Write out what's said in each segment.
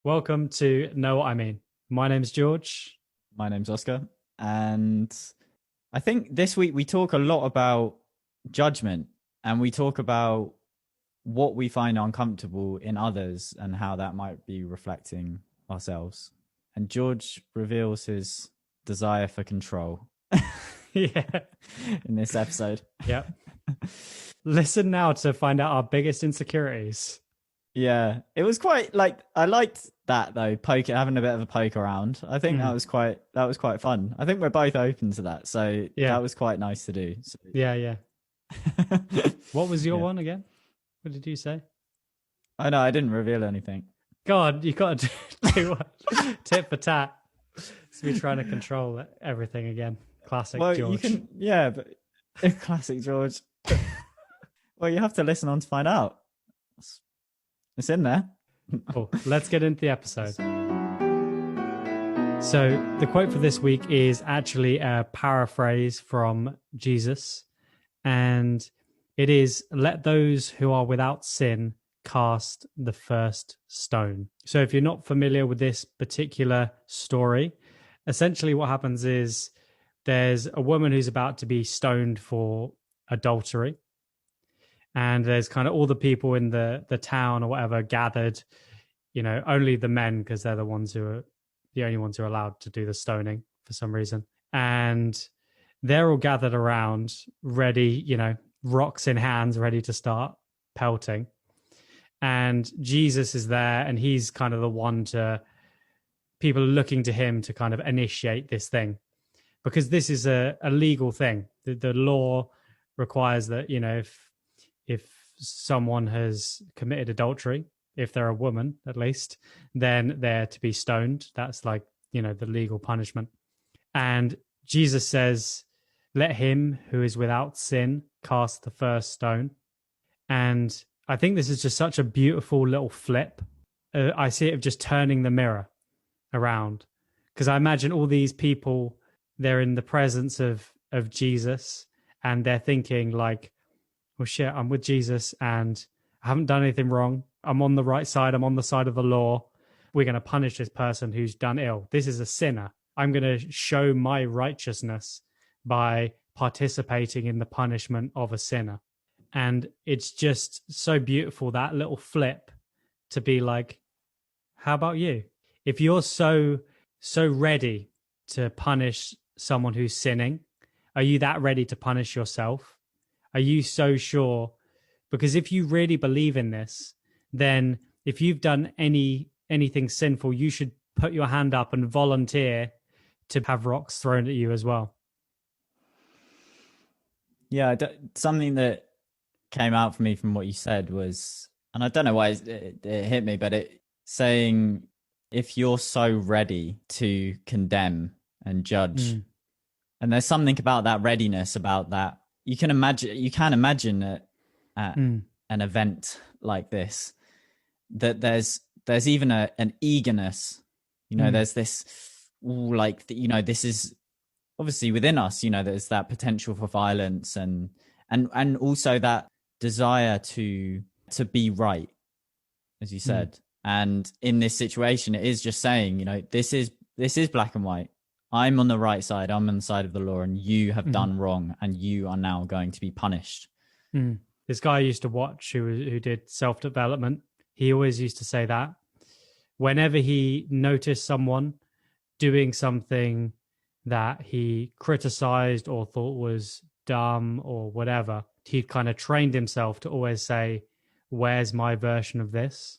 Welcome to Know What I Mean. My name's George. My name's Oscar. And I think this week we talk a lot about judgment and we talk about what we find uncomfortable in others and how that might be reflecting ourselves. And George reveals his desire for control Yeah. in this episode. Yep. Listen now to find out our biggest insecurities. Yeah, it was quite I liked that though, having a bit of a poke around. I think that was quite fun. I think we're both open to that, so Yeah. that was quite nice to do. So, Yeah. What was your one again? What did you say? I know I didn't reveal anything. God, you got to do tit for tat. So we're trying to control everything again. Classic Well, George. but classic George. Well, you have to listen on to find out. It's in there. Cool. Let's get into the episode. So the quote for this week is actually a paraphrase from Jesus, and it is, "Let those who are without sin cast the first stone." So if you're not familiar with this particular story, essentially what happens is there's a woman who's about to be stoned for adultery. And there's kind of all the people in the town or whatever gathered, only the men, because they're the only ones who are allowed to do the stoning for some reason. And they're all gathered around, ready, rocks in hands, ready to start pelting. And Jesus is there, and he's kind of the one people are looking to him to kind of initiate this thing, because this is a legal thing. The law requires that, if someone has committed adultery, if they're a woman at least, then they're to be stoned. That's the legal punishment. And Jesus says, "Let him who is without sin cast the first stone." And I think this is just such a beautiful little flip. I see it of just turning the mirror around, because I imagine all these people, they're in the presence of Jesus, and they're thinking like, well, shit, I'm with Jesus and I haven't done anything wrong. I'm on the right side. I'm on the side of the law. We're going to punish this person who's done ill. This is a sinner. I'm going to show my righteousness by participating in the punishment of a sinner. And it's just so beautiful, that little flip, to be like, how about you? If you're so ready to punish someone who's sinning, are you that ready to punish yourself? Are you so sure? Because if you really believe in this, then if you've done anything sinful, you should put your hand up and volunteer to have rocks thrown at you as well. Yeah, something that came out for me from what you said was, and I don't know why it hit me, but it saying, if you're so ready to condemn and judge, and there's something about that readiness, about that. You can imagine at an event like this, that there's even an eagerness, there's this, this is obviously within us, there's that potential for violence and also that desire to be right, as you said. And in this situation, it is just saying, this is black and white. I'm on the right side. I'm on the side of the law, and you have done wrong, and you are now going to be punished. This guy I used to watch who did self-development, he always used to say that whenever he noticed someone doing something that he criticized or thought was dumb or whatever, he kind of trained himself to always say, where's my version of this?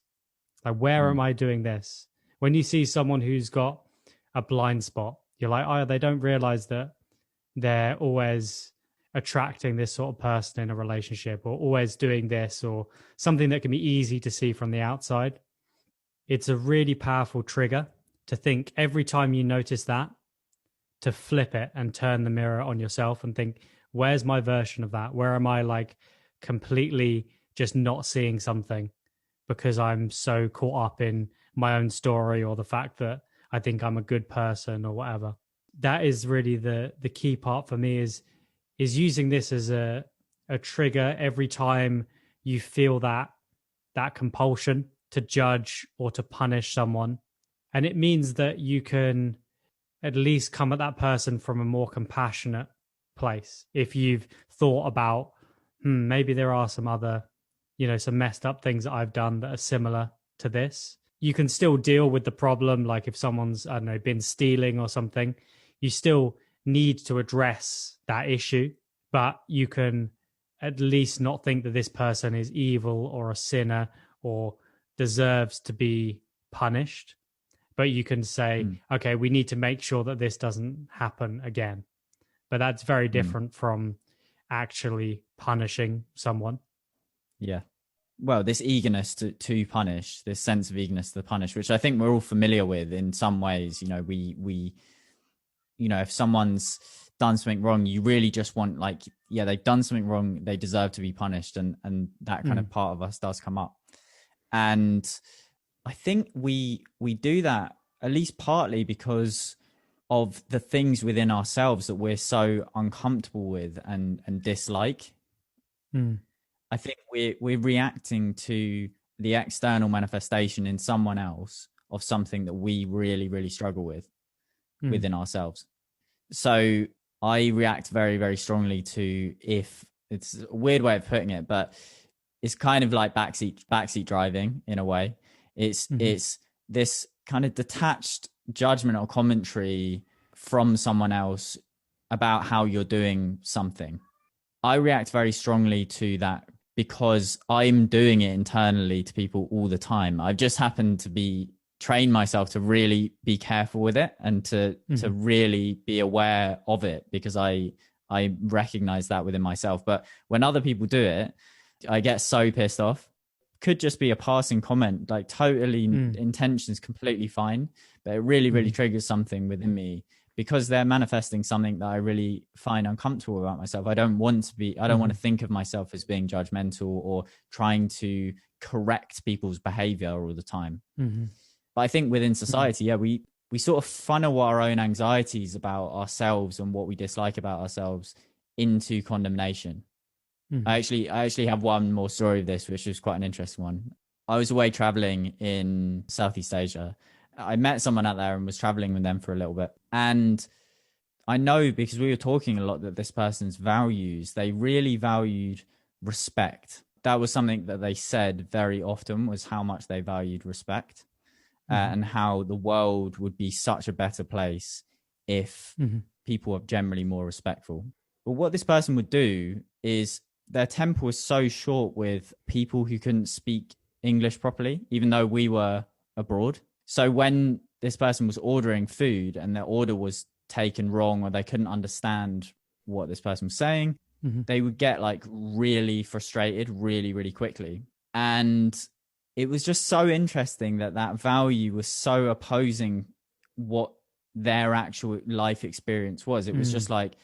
Like, where am I doing this? When you see someone who's got a blind spot, you're like, oh, they don't realize that they're always attracting this sort of person in a relationship, or always doing this, or something that can be easy to see from the outside. It's a really powerful trigger to think, every time you notice that, to flip it and turn the mirror on yourself and think, where's my version of that? Where am I like completely just not seeing something because I'm so caught up in my own story, or the fact that I think I'm a good person or whatever. That is really the key part for me, is using this as a trigger every time you feel that compulsion to judge or to punish someone. And it means that you can at least come at that person from a more compassionate place. If you've thought about, maybe there are some other, some messed up things that I've done that are similar to this. You can still deal with the problem. Like if someone's, I don't know, been stealing or something, you still need to address that issue, but you can at least not think that this person is evil or a sinner or deserves to be punished. But you can say, okay, we need to make sure that this doesn't happen again. But that's very different from actually punishing someone. Yeah. Well, this eagerness to punish, this sense of eagerness to punish, which I think we're all familiar with in some ways. We if someone's done something wrong, you really just want, like, yeah, they've done something wrong, they deserve to be punished, and that kind of part of us does come up. And I think we do that at least partly because of the things within ourselves that we're so uncomfortable with and dislike. I think we're reacting to the external manifestation in someone else of something that we really, really struggle with within ourselves. So I react very, very strongly to, if it's a weird way of putting it, but it's kind of like backseat driving in a way. It's this kind of detached judgment or commentary from someone else about how you're doing something. I react very strongly to that because I'm doing it internally to people all the time. I've just happened to be trained myself to really be careful with it and to really be aware of it, because I recognize that within myself. But when other people do it, I get so pissed off. Could just be a passing comment, like totally intentions completely fine, but it really, really triggers something within me because they're manifesting something that I really find uncomfortable about myself. I don't want to think of myself as being judgmental or trying to correct people's behavior all the time. But I think within society, we sort of funnel our own anxieties about ourselves and what we dislike about ourselves into condemnation. I actually have one more story of this, which is quite an interesting one. I was away traveling in Southeast Asia. I met someone out there and was traveling with them for a little bit. And I know, because we were talking a lot, that this person's values, they really valued respect. That was something that they said very often, was how much they valued respect. And how the world would be such a better place if people are generally more respectful. But what this person would do is, their temper was so short with people who couldn't speak English properly, even though we were abroad. So when this person was ordering food and their order was taken wrong, or they couldn't understand what this person was saying, they would get like really frustrated really, really quickly. And it was just so interesting that value was so opposing what their actual life experience was. It was just like,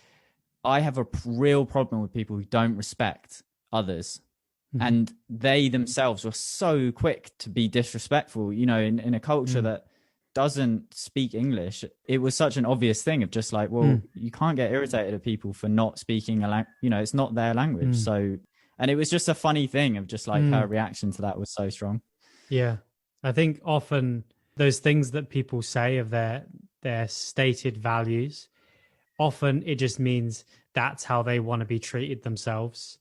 I have a real problem with people who don't respect others. And they themselves were so quick to be disrespectful, in a culture that doesn't speak English. It was such an obvious thing of just like, well, you can't get irritated at people for not speaking a language, it's not their language. So, and it was just a funny thing of just like her reaction to that was so strong. Yeah. I think often those things that people say of their stated values, often it just means that's how they want to be treated themselves.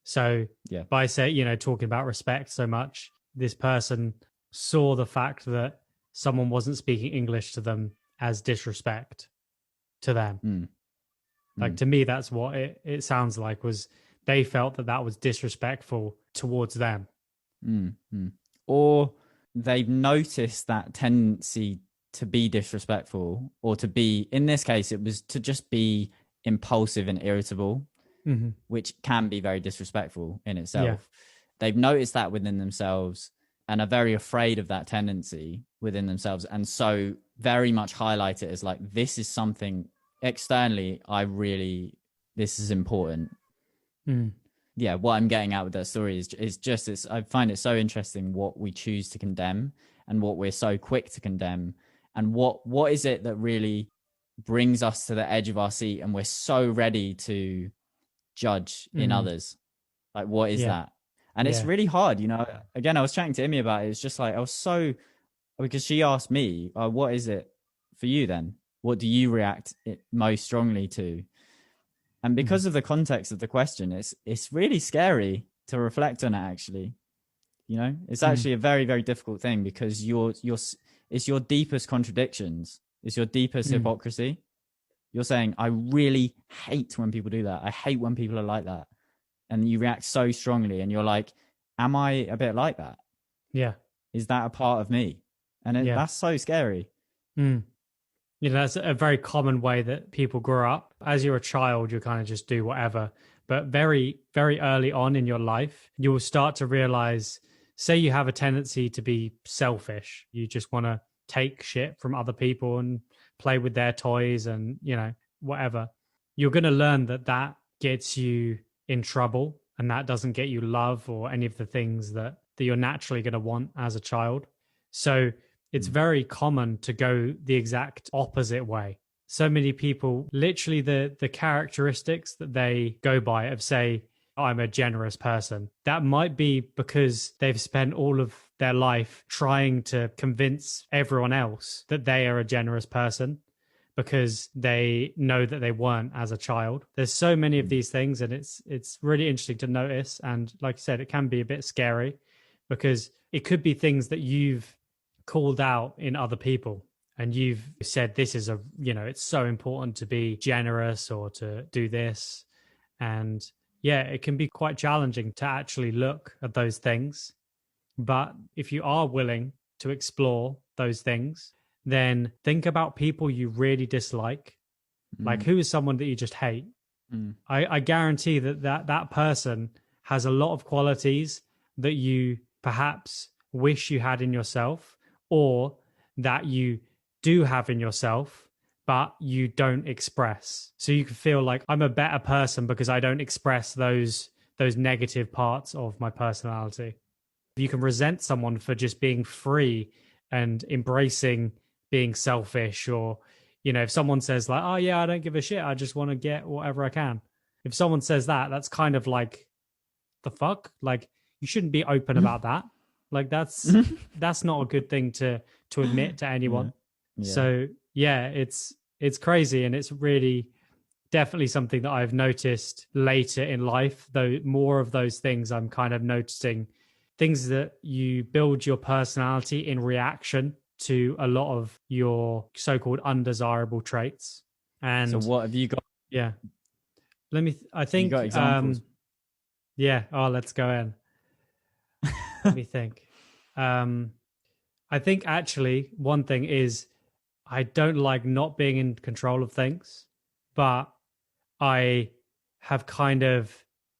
So by talking about respect so much, this person saw the fact that someone wasn't speaking English to them as disrespect to them. Like, to me, that's what it sounds like, was they felt that was disrespectful towards them. Or they've noticed that tendency to be disrespectful, or to be, in this case, it was to just be impulsive and irritable, which can be very disrespectful in itself. They've noticed that within themselves and are very afraid of that tendency within themselves. And so very much highlight it as like, this is something externally, this is important. Yeah, what I'm getting at with that story is I find it so interesting what we choose to condemn and what we're so quick to condemn, and what is it that really brings us to the edge of our seat and we're so ready to judge in others. Like, what is that? And it's really hard, you know. Again, I was chatting to Imi about it. It's just like, I was so, because she asked me, what is it for you then? What do you react most strongly to? And because of the context of the question, it's really scary to reflect on it, actually. You know, it's actually a very, very difficult thing, because it's your deepest contradictions. It's your deepest hypocrisy. You're saying, I really hate when people do that. I hate when people are like that. And you react so strongly, and you're like, am I a bit like that? Yeah. Is that a part of me? And that's so scary. You know, that's a very common way that people grow up. As you're a child, you kind of just do whatever. But very, very early on in your life, you will start to realize, say you have a tendency to be selfish. You just want to take shit from other people and play with their toys and, you know, whatever. You're going to learn that that gets you in trouble, and that doesn't get you love or any of the things that you're naturally going to want as a child. So it's very common to go the exact opposite way. So many people, literally the characteristics that they go by of, say, I'm a generous person, that might be because they've spent all of their life trying to convince everyone else that they are a generous person, because they know that they weren't as a child. There's so many of these things, and it's really interesting to notice. And like you said, it can be a bit scary, because it could be things that you've called out in other people, and you've said, this is it's so important to be generous or to do this. And yeah, it can be quite challenging to actually look at those things. But if you are willing to explore those things, then think about people you really dislike. Like, who is someone that you just hate? I guarantee that person has a lot of qualities that you perhaps wish you had in yourself, or that you do have in yourself, but you don't express. So you can feel like, I'm a better person because I don't express those negative parts of my personality. You can resent someone for just being free and embracing being selfish, or, you know, if someone says like, oh yeah, I don't give a shit, I just want to get whatever I can. If someone says that, that's kind of like, the fuck? Like, you shouldn't be open about that. Like, that's not a good thing to admit to anyone. Yeah. So yeah, it's crazy, and it's really definitely something that I've noticed later in life, though more of those things I'm kind of noticing, things that you build your personality in reaction to a lot of your so-called undesirable traits. And so what have you got? Yeah. I think, you got examples? Yeah. Oh, let's go in. Let me think. I think actually one thing is, I don't like not being in control of things, but I have kind of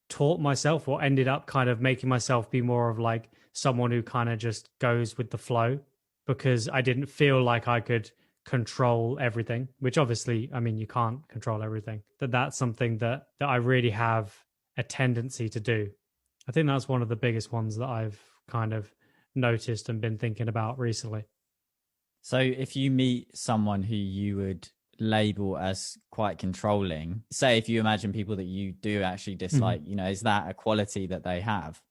taught myself, or ended up kind of making myself be more of like someone who kind of just goes with the flow, because I didn't feel like I could control everything, which obviously, I mean, you can't control everything. That's something that I really have a tendency to do. I think that's one of the biggest ones that I've kind of noticed and been thinking about recently. So if you meet someone who you would label as quite controlling, say if you imagine people that you do actually dislike, you know, is that a quality that they have?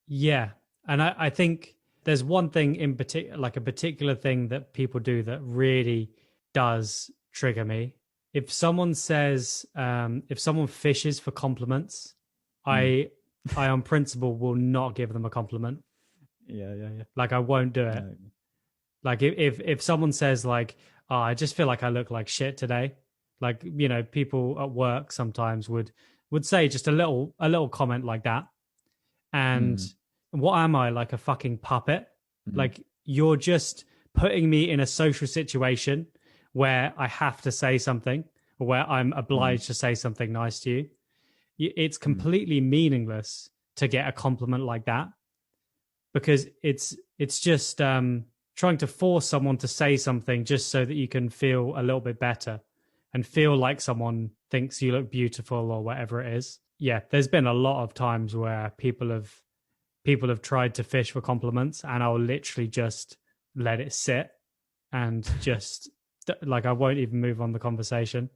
Yeah. And I think there's one thing in particular, like a particular thing that people do that really does trigger me. If someone says, if someone fishes for compliments, I on principle will not give them a compliment. Yeah. Like, I won't do it. No. Like if someone says like, oh, I just feel like I look like shit today. Like, you know, people at work sometimes would say just a little comment like that. And what am I, like a fucking puppet? Like, you're just putting me in a social situation where I have to say something, or where I'm obliged to say something nice to you. It's completely meaningless to get a compliment like that, because it's just trying to force someone to say something just so that you can feel a little bit better and feel like someone thinks you look beautiful or whatever it is. Yeah, there's been a lot of times where people have tried to fish for compliments, and I'll literally just let it sit and just like, I won't even move on the conversation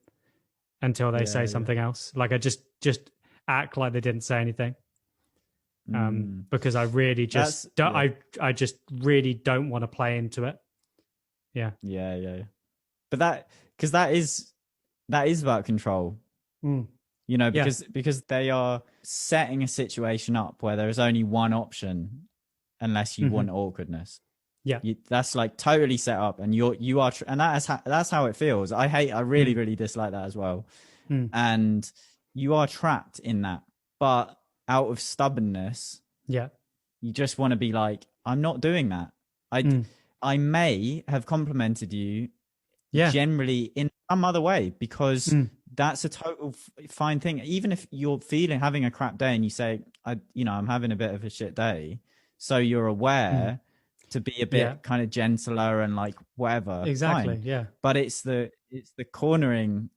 until they say something else. Like, I just act like they didn't say anything. because I really just don't, I just really don't want to play into it. Yeah. But that is about control. You know, because they are setting a situation up where there is only one option unless you want awkwardness. That's like totally set up, and you are and that's how it feels. I really dislike that as well. And you are trapped in that, but out of stubbornness, you just want to be like, I'm not doing that. I may have complimented you generally in some other way, because that's a total fine thing. Even if you're having a crap day and you say, I'm having a bit of a shit day, so you're aware to be a bit kind of gentler and like whatever. Exactly. Fine. Yeah. But it's the cornering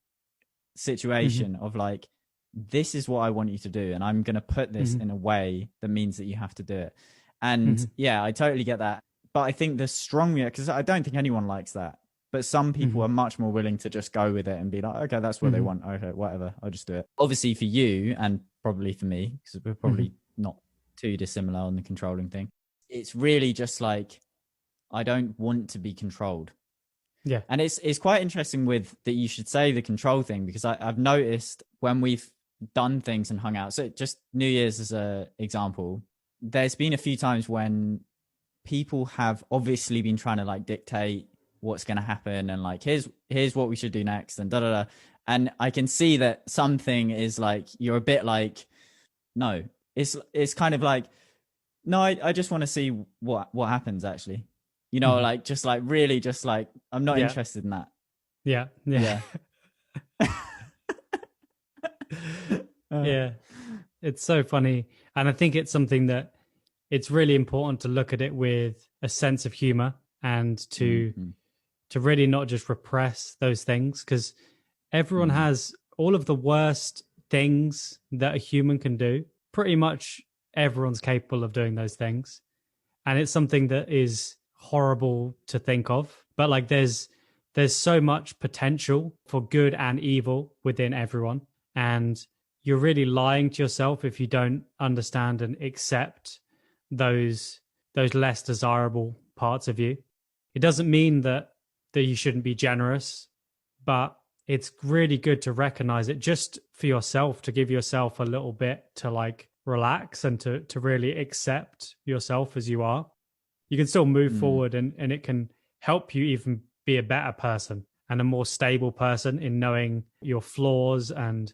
situation of like, this is what I want you to do, and I'm going to put this in a way that means that you have to do it. And I totally get that. But I think the strong, because I don't think anyone likes that. But some people are much more willing to just go with it and be like, okay, that's what they want. Okay, whatever, I'll just do it. Obviously for you, and probably for me, because we're probably not too dissimilar on the controlling thing. It's really just like, I don't want to be controlled. Yeah. And it's quite interesting with that you should say the control thing, because I've noticed when we've done things and hung out, so just New Year's as an example, there's been a few times when people have obviously been trying to like dictate what's going to happen and like, here's what we should do next and and I can see that something is like, you're a bit like, no, it's kind of like, no, I just want to see what happens actually, like just like really just like, I'm not interested in that. Yeah. Yeah, it's so funny. And I think it's something that it's really important to look at it with a sense of humor, and to really not just repress those things, because everyone has all of the worst things that a human can do. Pretty much everyone's capable of doing those things. And it's something that is horrible to think of. But like there's so much potential for good and evil within everyone. And you're really lying to yourself if you don't understand and accept those less desirable parts of you. It doesn't mean that you shouldn't be generous, but it's really good to recognize it just for yourself, to give yourself a little bit to like relax and to really accept yourself as you are. You can still move forward, and it can help you even be a better person and a more stable person in knowing your flaws. And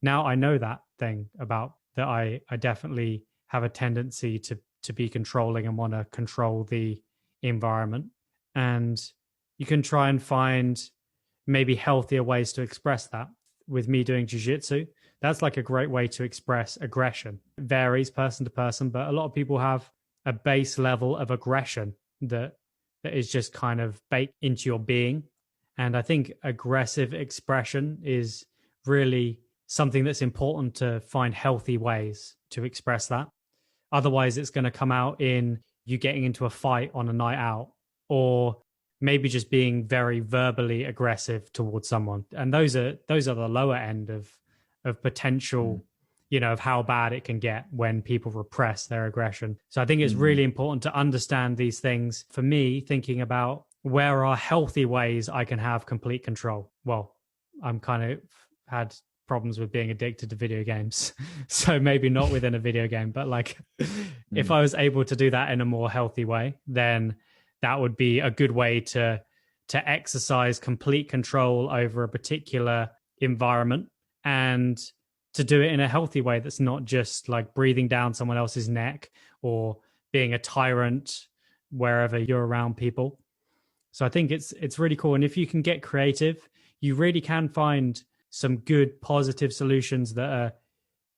now I know that thing about that I definitely have a tendency to be controlling and want to control the environment. And you can try and find maybe healthier ways to express that. With me doing jiu-jitsu, that's like a great way to express aggression. It varies person to person, but a lot of people have a base level of aggression that is just kind of baked into your being. And I think aggressive expression is really something that's important to find healthy ways to express that. Otherwise, it's going to come out in you getting into a fight on a night out, or maybe just being very verbally aggressive towards someone. And those are the lower end of potential, of how bad it can get when people repress their aggression. So I think it's really important to understand these things. For me, thinking about where are healthy ways I can have complete control. Well, I'm kind of had problems with being addicted to video games. So maybe not within a video game, but like if I was able to do that in a more healthy way, then that would be a good way to exercise complete control over a particular environment, and to do it in a healthy way that's not just like breathing down someone else's neck or being a tyrant wherever you're around people. So I think it's really cool. And if you can get creative, you really can find some good positive solutions that are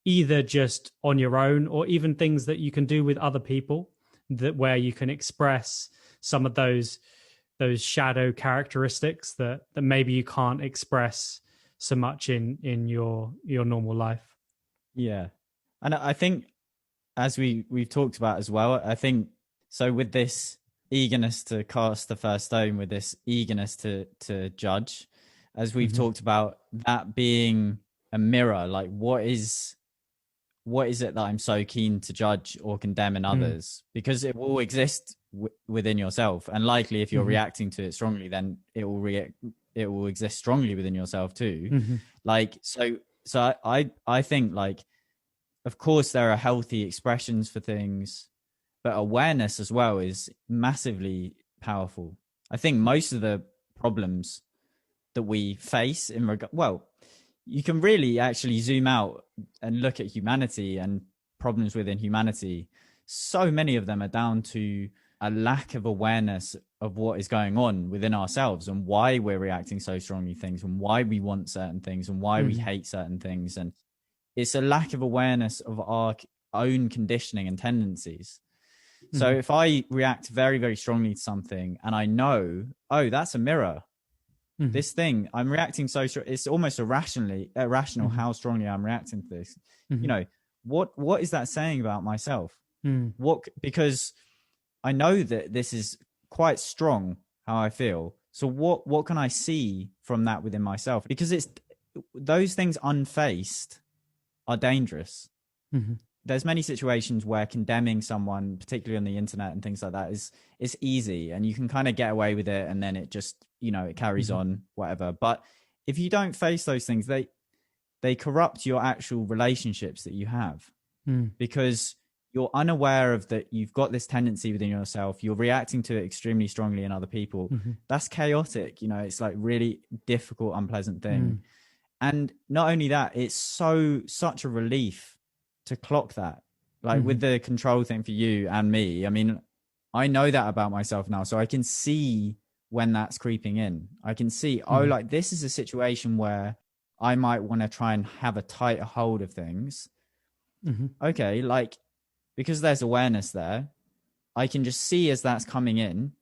either just on your own, or even things that you can do with other people, that where you can express some of those shadow characteristics that maybe you can't express so much in your normal life. Yeah. And I think, as we've talked about as well, I think so with this eagerness to cast the first stone, with this eagerness to judge, as we've talked about, that being a mirror, like what is what is it that I'm so keen to judge or condemn in others? Because it will exist within yourself, and likely if you're reacting to it strongly, then it will exist strongly within yourself too. Like, so I think, like, of course there are healthy expressions for things, but awareness as well is massively powerful. I think most of the problems that we face you can really actually zoom out and look at humanity and problems within humanity. So many of them are down to a lack of awareness of what is going on within ourselves and why we're reacting so strongly to things, and why we want certain things, and why we hate certain things. And it's a lack of awareness of our own conditioning and tendencies. So if I react very, very strongly to something and I know, oh, that's a mirror. This thing I'm reacting so strong, it's almost irrational how strongly I'm reacting to this. You know, what is that saying about myself? Because I know that this is quite strong how I feel. So what can I see from that within myself? Because it's those things unfaced are dangerous. There's many situations where condemning someone, particularly on the internet and things like that, is easy, and you can kind of get away with it, and then it just, you know, it carries on, whatever. But if you don't face those things, they corrupt your actual relationships that you have, because you're unaware of that. You've got this tendency within yourself. You're reacting to it extremely strongly in other people. That's chaotic. You know, it's like really difficult, unpleasant thing. And not only that, it's such a relief to clock that, like with the control thing for you and me. I mean, I know that about myself now, so I can see when that's creeping in. I can see, oh, like this is a situation where I might want to try and have a tighter hold of things. Okay, like, because there's awareness there, I can just see as that's coming in,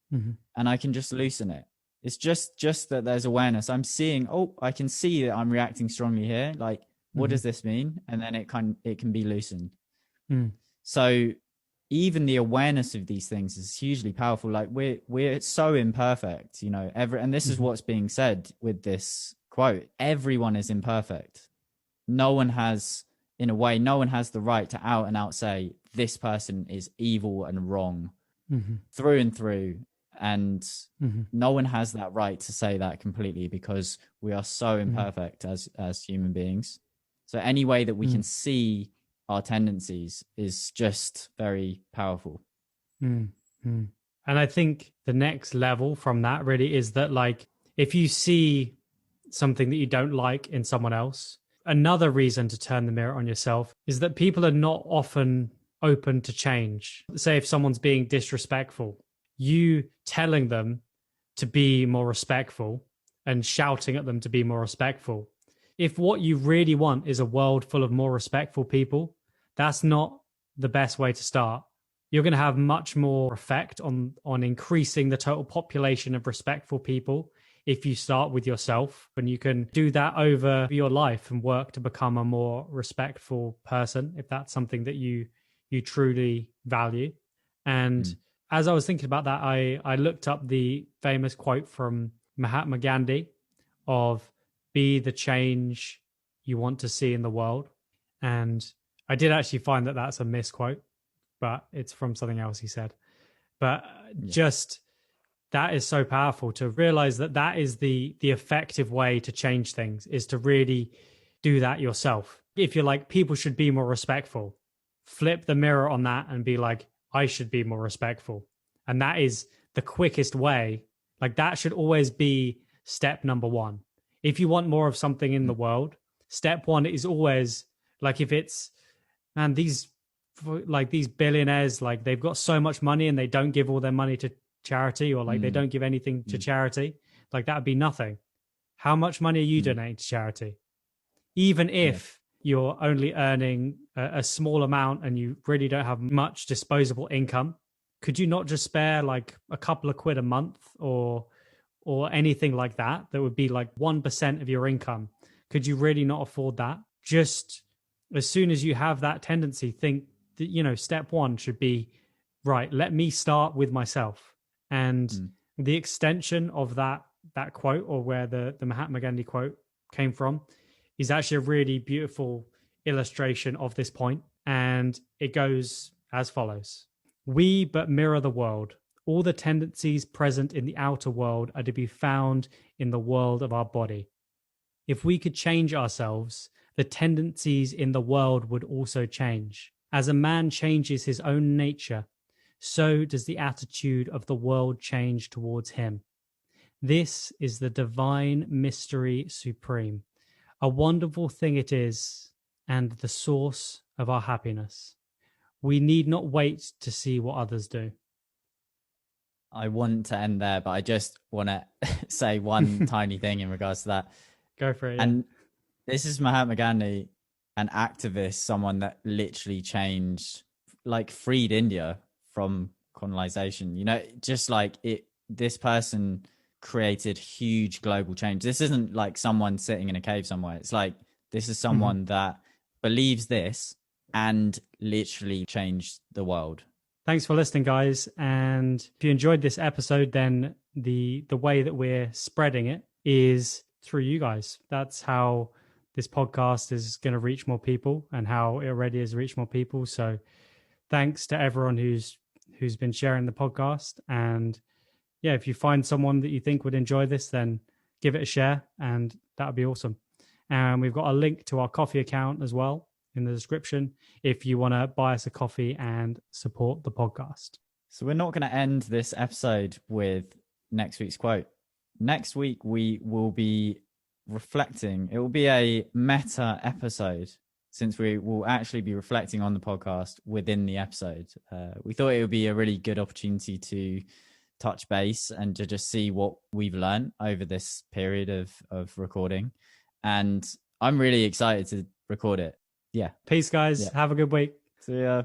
and I can just loosen it. It's just that there's awareness. I'm seeing, oh, I can see that I'm reacting strongly here. Like, what does this mean? And then it can be loosened. So even the awareness of these things is hugely powerful. Like, we're so imperfect, you know, and this is what's being said with this quote. Everyone is imperfect. No one has the right to out and out say this person is evil and wrong through and through. And no one has that right to say that completely, because we are so imperfect as human beings. So any way that we can see our tendencies is just very powerful. And I think the next level from that really is that, like, if you see something that you don't like in someone else, another reason to turn the mirror on yourself is that people are not often open to change. Say if someone's being disrespectful, you telling them to be more respectful and shouting at them to be more respectful. If what you really want is a world full of more respectful people, that's not the best way to start. You're going to have much more effect on increasing the total population of respectful people if you start with yourself, and you can do that over your life and work to become a more respectful person if that's something that you truly value. And as I was thinking about that, I looked up the famous quote from Mahatma Gandhi of "Be the change you want to see in the world." And I did actually find that that's a misquote, but it's from something else he said. But just that is so powerful to realize that that is the effective way to change things, is to really do that yourself. If you're like, people should be more respectful, flip the mirror on that and be like, I should be more respectful. And that is the quickest way. Like, that should always be step number one. If you want more of something in the world, step one is always, like, if it's, man, these billionaires, like, they've got so much money and they don't give all their money to charity, or like they don't give anything to charity, like that would be nothing. How much money are you donating to charity? Even if you're only earning a small amount and you really don't have much disposable income, could you not just spare like a couple of quid a month or anything like that? That would be like 1% of your income. Could you really not afford that? Just as soon as you have that tendency, think that, you know, step one should be, right, let me start with myself. And the extension of that quote, or where the Mahatma Gandhi quote came from, is actually a really beautiful illustration of this point, and it goes as follows. We but mirror the world. All the tendencies present in the outer world are to be found in the world of our body. If we could change ourselves, the tendencies in the world would also change. As a man changes his own nature, so does the attitude of the world change towards him. This is the divine mystery supreme. A wonderful thing it is, and the source of our happiness. We need not wait to see what others do. I want to end there, but I just want to say one tiny thing in regards to that. Go for it. And this is Mahatma Gandhi, an activist, someone that literally changed, like freed India from colonization. You know, just like this person created huge global change. This isn't like someone sitting in a cave somewhere. It's like, this is someone that believes this and literally changed the world. Thanks for listening, guys. And if you enjoyed this episode, then the way that we're spreading it is through you guys. That's how this podcast is going to reach more people, and how it already has reached more people. So thanks to everyone who's been sharing the podcast. And yeah, if you find someone that you think would enjoy this, then give it a share, and that would be awesome. And we've got a link to our coffee account as well in the description if you want to buy us a coffee and support the podcast. So we're not going to end this episode with next week's quote. Next week, we will be reflecting. It will be a meta episode, since we will actually be reflecting on the podcast within the episode. We thought it would be a really good opportunity to touch base and to just see what we've learned over this period of recording. And I'm really excited to record it. Yeah. Peace, guys. Yeah. Have a good week. See ya.